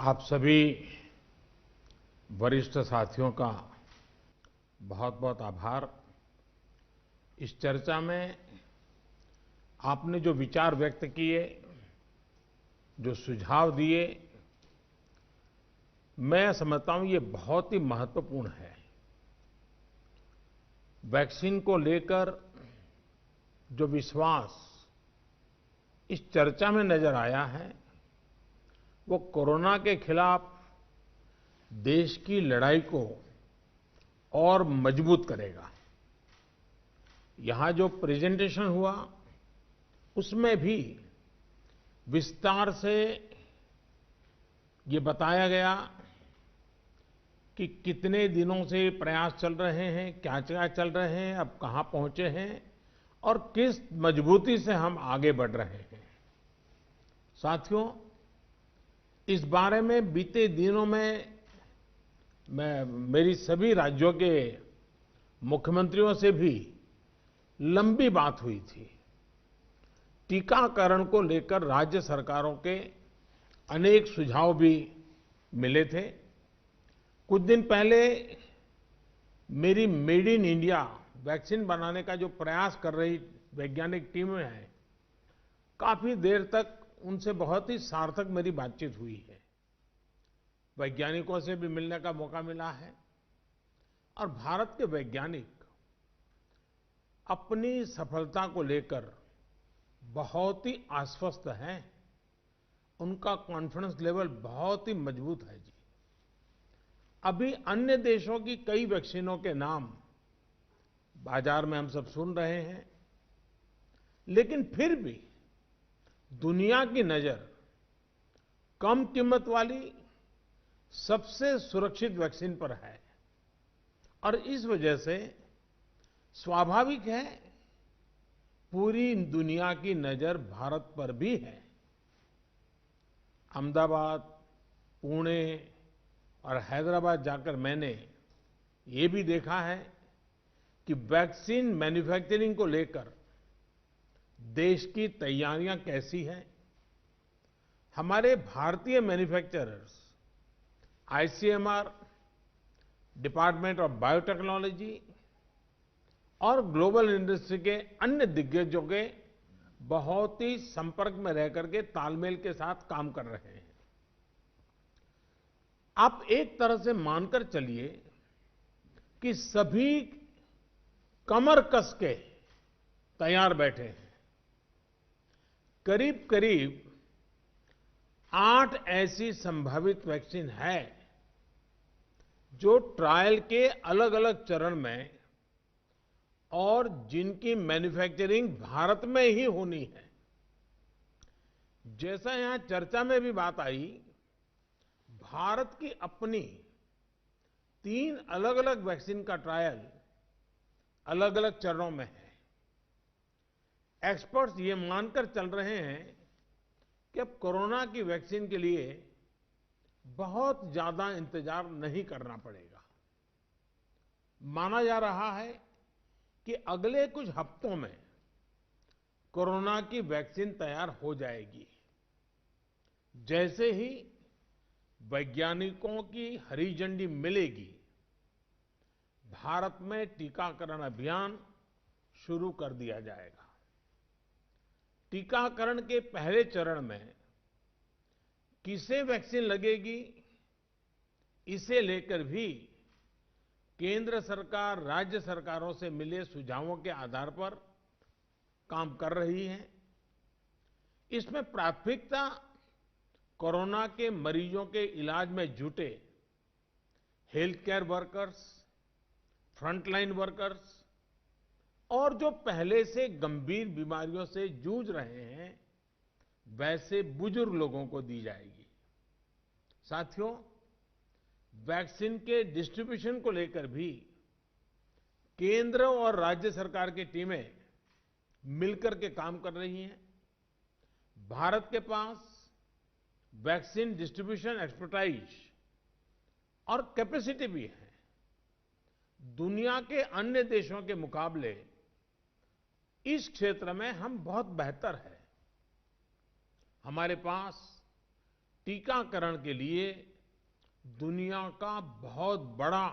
आप सभी वरिष्ठ साथियों का बहुत बहुत आभार। इस चर्चा में आपने जो विचार व्यक्त किए, जो सुझाव दिए, मैं समझता हूं ये बहुत ही महत्वपूर्ण है। वैक्सीन को लेकर जो विश्वास इस चर्चा में नजर आया है, वो कोरोना के खिलाफ देश की लड़ाई को और मजबूत करेगा। यहां जो प्रेजेंटेशन हुआ, उसमें भी विस्तार से ये बताया गया कि कितने दिनों से प्रयास चल रहे हैं, क्या-क्या चल रहे हैं, अब कहां पहुंचे हैं और किस मजबूती से हम आगे बढ़ रहे हैं। साथियों, इस बारे में बीते दिनों में मेरी सभी राज्यों के मुख्यमंत्रियों से भी लंबी बात हुई थी। टीकाकरण को लेकर राज्य सरकारों के अनेक सुझाव भी मिले थे। कुछ दिन पहले मेरी मेड इन इंडिया वैक्सीन बनाने का जो प्रयास कर रही वैज्ञानिक टीमें हैं, काफी देर तक उनसे बहुत ही सार्थक मेरी बातचीत हुई है। वैज्ञानिकों से भी मिलने का मौका मिला है और भारत के वैज्ञानिक अपनी सफलता को लेकर बहुत ही आश्वस्त हैं। उनका कॉन्फिडेंस लेवल बहुत ही मजबूत है जी। अभी अन्य देशों की कई वैक्सीनों के नाम बाजार में हम सब सुन रहे हैं, लेकिन फिर भी दुनिया की नजर कम कीमत वाली सबसे सुरक्षित वैक्सीन पर है और इस वजह से स्वाभाविक है पूरी दुनिया की नजर भारत पर भी है। अहमदाबाद, पुणे और हैदराबाद जाकर मैंने ये भी देखा है कि वैक्सीन मैन्युफैक्चरिंग को लेकर देश की तैयारियां कैसी हैं। हमारे भारतीय manufacturers, ICMR, department of biotechnology और ग्लोबल इंडस्ट्री के अन्य दिग्गजों के बहुत ही संपर्क में रह करके तालमेल के साथ काम कर रहे हैं। आप एक तरह से मानकर चलिए कि सभी कमर कस के तैयार बैठे हैं। करीब करीब 8 ऐसी संभावित वैक्सीन है जो ट्रायल के अलग अलग चरण में और जिनकी मैन्युफैक्चरिंग भारत में ही होनी है। जैसा यहां चर्चा में भी बात आई, भारत की अपनी 3 अलग अलग वैक्सीन का ट्रायल अलग अलग चरणों में है। एक्सपर्ट्स ये मानकर चल रहे हैं कि अब कोरोना की वैक्सीन के लिए बहुत ज्यादा इंतजार नहीं करना पड़ेगा। माना जा रहा है कि अगले कुछ हफ्तों में कोरोना की वैक्सीन तैयार हो जाएगी। जैसे ही वैज्ञानिकों की हरी झंडी मिलेगी, भारत में टीकाकरण अभियान शुरू कर दिया जाएगा। टीकाकरण के पहले चरण में किसे वैक्सीन लगेगी, इसे लेकर भी केंद्र सरकार राज्य सरकारों से मिले सुझावों के आधार पर काम कर रही है। इसमें प्राथमिकता कोरोना के मरीजों के इलाज में जुटे health care workers, frontline workers और जो पहले से गंभीर बीमारियों से जूझ रहे हैं, वैसे बुजुर्ग लोगों को दी जाएगी। साथियों, वैक्सीन के डिस्ट्रीब्यूशन को लेकर भी केंद्र और राज्य सरकार की टीमें मिलकर के काम कर रही हैं। भारत के पास वैक्सीन डिस्ट्रीब्यूशन एक्सपर्टाइज और कैपेसिटी भी है। दुनिया के अन्य देशों के मुकाबले इस क्षेत्र में हम बहुत बेहतर हैं। हमारे पास टीकाकरण के लिए दुनिया का बहुत बड़ा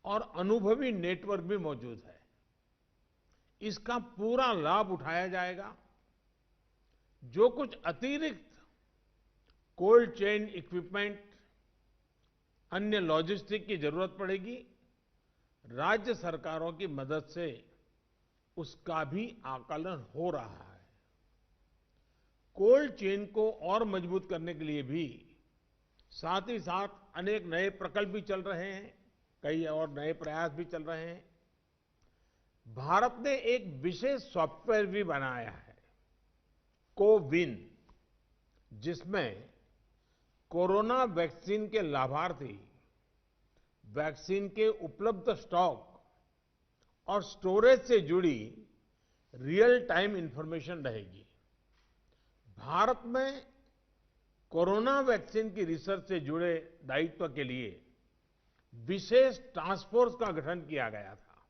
और अनुभवी नेटवर्क भी मौजूद है। इसका पूरा लाभ उठाया जाएगा। जो कुछ अतिरिक्त कोल्ड चेन इक्विपमेंट, अन्य लॉजिस्टिक की जरूरत पड़ेगी, राज्य सरकारों की मदद से उसका भी आकलन हो रहा है। कोल्ड चेन को और मजबूत करने के लिए भी साथ ही साथ अनेक नए प्रकल्प भी चल रहे हैं, कई और नए प्रयास भी चल रहे हैं। भारत ने एक विशेष सॉफ्टवेयर भी बनाया है, कोविन, जिसमें कोरोना वैक्सीन के लाभार्थी वैक्सीन के उपलब्ध स्टॉक और स्टोरेज से जुड़ी रियल टाइम इंफॉर्मेशन रहेगी। भारत में कोरोना वैक्सीन की रिसर्च से जुड़े दायित्व के लिए विशेष टास्क फोर्स का गठन किया गया था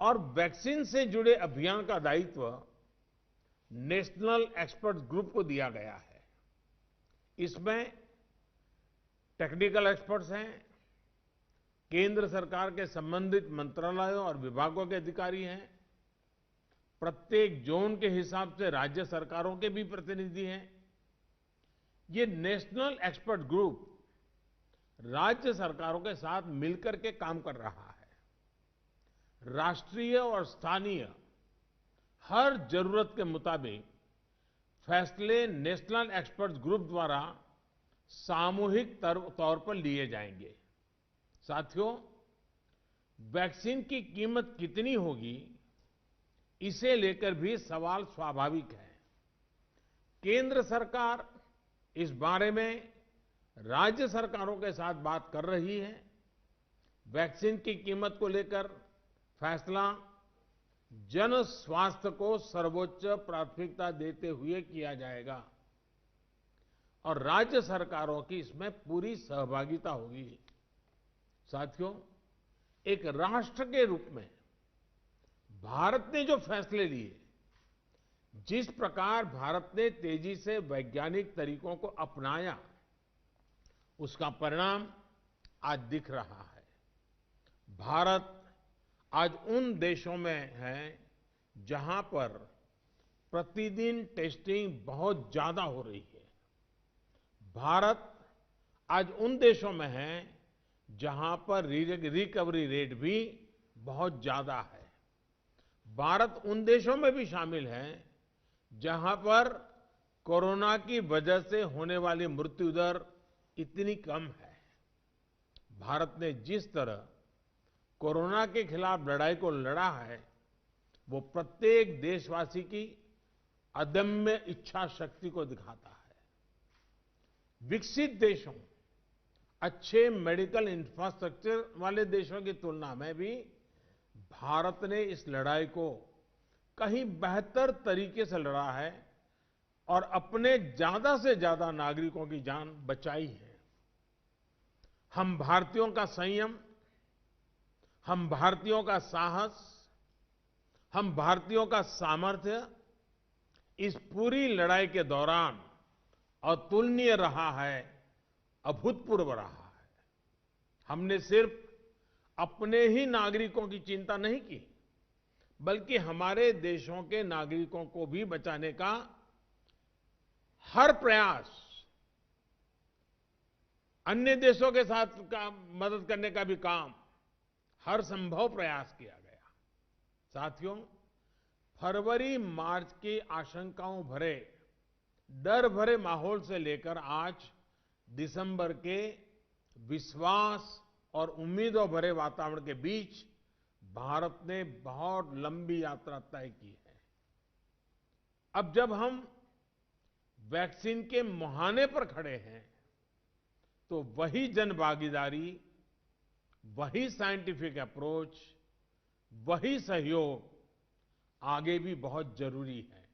और वैक्सीन से जुड़े अभियान का दायित्व नेशनल एक्सपर्ट ग्रुप को दिया गया है। इसमें टेक्निकल एक्सपर्ट्स हैं, केंद्र सरकार के संबंधित मंत्रालयों और विभागों के अधिकारी हैं, प्रत्येक जोन के हिसाब से राज्य सरकारों के भी प्रतिनिधि हैं। ये नेशनल एक्सपर्ट ग्रुप राज्य सरकारों के साथ मिलकर के काम कर रहा है। राष्ट्रीय और स्थानीय हर जरूरत के मुताबिक फैसले नेशनल एक्सपर्ट ग्रुप द्वारा सामूहिक तौर पर लिए जाएंगे। साथियों, वैक्सीन की कीमत कितनी होगी, इसे लेकर भी सवाल स्वाभाविक है। केंद्र सरकार इस बारे में राज्य सरकारों के साथ बात कर रही है। वैक्सीन की कीमत को लेकर फैसला जन स्वास्थ्य को सर्वोच्च प्राथमिकता देते हुए किया जाएगा और राज्य सरकारों की इसमें पूरी सहभागिता होगी। साथियों, एक राष्ट्र के रूप में भारत ने जो फैसले लिए, जिस प्रकार भारत ने तेजी से वैज्ञानिक तरीकों को अपनाया, उसका परिणाम आज दिख रहा है। भारत आज उन देशों में है जहां पर प्रतिदिन टेस्टिंग बहुत ज्यादा हो रही है। भारत आज उन देशों में है जहां पर रिकवरी रेट भी बहुत ज्यादा है। भारत उन देशों में भी शामिल है जहां पर कोरोना की वजह से होने वाली मृत्यु दर इतनी कम है। भारत ने जिस तरह कोरोना के खिलाफ लड़ाई को लड़ा है, वो प्रत्येक देशवासी की अदम्य इच्छा शक्ति को दिखाता है। विकसित देशों, अच्छे मेडिकल इंफ्रास्ट्रक्चर वाले देशों की तुलना में भी भारत ने इस लड़ाई को कहीं बेहतर तरीके से लड़ा है और अपने ज्यादा से ज्यादा नागरिकों की जान बचाई है। हम भारतीयों का संयम, हम भारतीयों का साहस, हम भारतीयों का सामर्थ्य इस पूरी लड़ाई के दौरान अतुलनीय रहा है, अभूतपूर्व रहा है। हमने सिर्फ अपने ही नागरिकों की चिंता नहीं की, बल्कि हमारे देशों के नागरिकों को भी बचाने का हर प्रयास, अन्य देशों के साथ मदद करने का भी काम, हर संभव प्रयास किया गया। साथियों, फरवरी मार्च की आशंकाओं भरे, डर भरे माहौल से लेकर आज दिसंबर के विश्वास और उम्मीदों भरे वातावरण के बीच भारत ने बहुत लंबी यात्रा तय की है। अब जब हम वैक्सीन के मुहाने पर खड़े हैं, तो वही जनभागीदारी, वही साइंटिफिक अप्रोच, वही सहयोग आगे भी बहुत जरूरी है।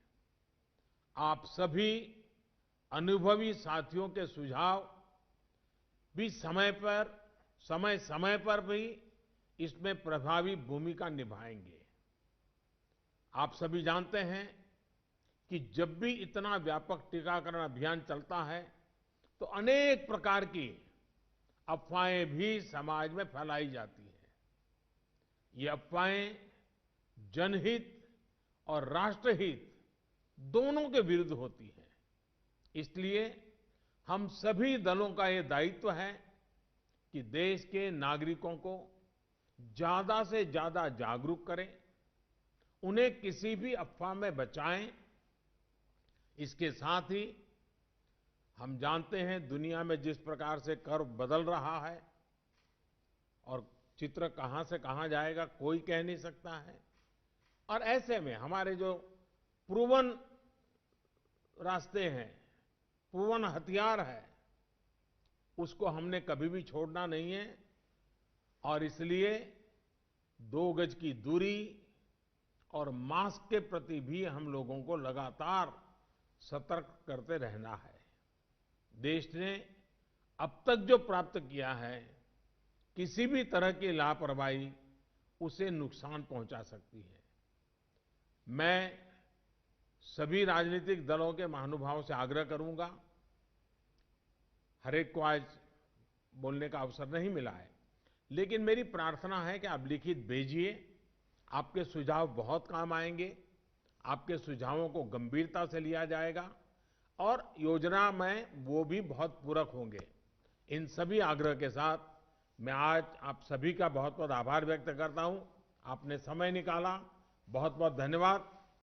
आप सभी अनुभवी साथियों के सुझाव भी समय समय पर भी इसमें प्रभावी भूमिका निभाएंगे। आप सभी जानते हैं, कि जब भी इतना व्यापक टीकाकरण अभियान चलता है तो अनेक प्रकार की अफवाहें भी समाज में फैलाई जाती हैं। ये अफवाहें जनहित और राष्ट्रहित दोनों के विरुद्ध होती हैं। इसलिए हम सभी दलों का ये दायित्व है कि देश के नागरिकों को ज्यादा से ज्यादा जागरूक करें, उन्हें किसी भी अफवाह में बचाएं। इसके साथ ही हम जानते हैं दुनिया में जिस प्रकार से कर्व बदल रहा है और चित्र कहां से कहां जाएगा कोई कह नहीं सकता है। और ऐसे में हमारे जो प्रूवन रास्ते हैं, प्रूवन हथियार है, उसको हमने कभी भी छोड़ना नहीं है। और इसलिए 2 गज की दूरी और मास्क के प्रति भी हम लोगों को लगातार सतर्क करते रहना है। देश ने अब तक जो प्राप्त किया है, किसी भी तरह की लापरवाही उसे नुकसान पहुंचा सकती है। मैं सभी राजनीतिक दलों के महानुभावों से आग्रह करूंगा, हर एक को आज बोलने का अवसर नहीं मिला है, लेकिन मेरी प्रार्थना है कि आप लिखित भेजिए। आपके सुझाव बहुत काम आएंगे, आपके सुझावों को गंभीरता से लिया जाएगा और योजना में वो भी बहुत पूरक होंगे। इन सभी आग्रह के साथ मैं आज आप सभी का बहुत बहुत आभार व्यक्त करता हूं। आपने समय निकाला, बहुत बहुत धन्यवाद।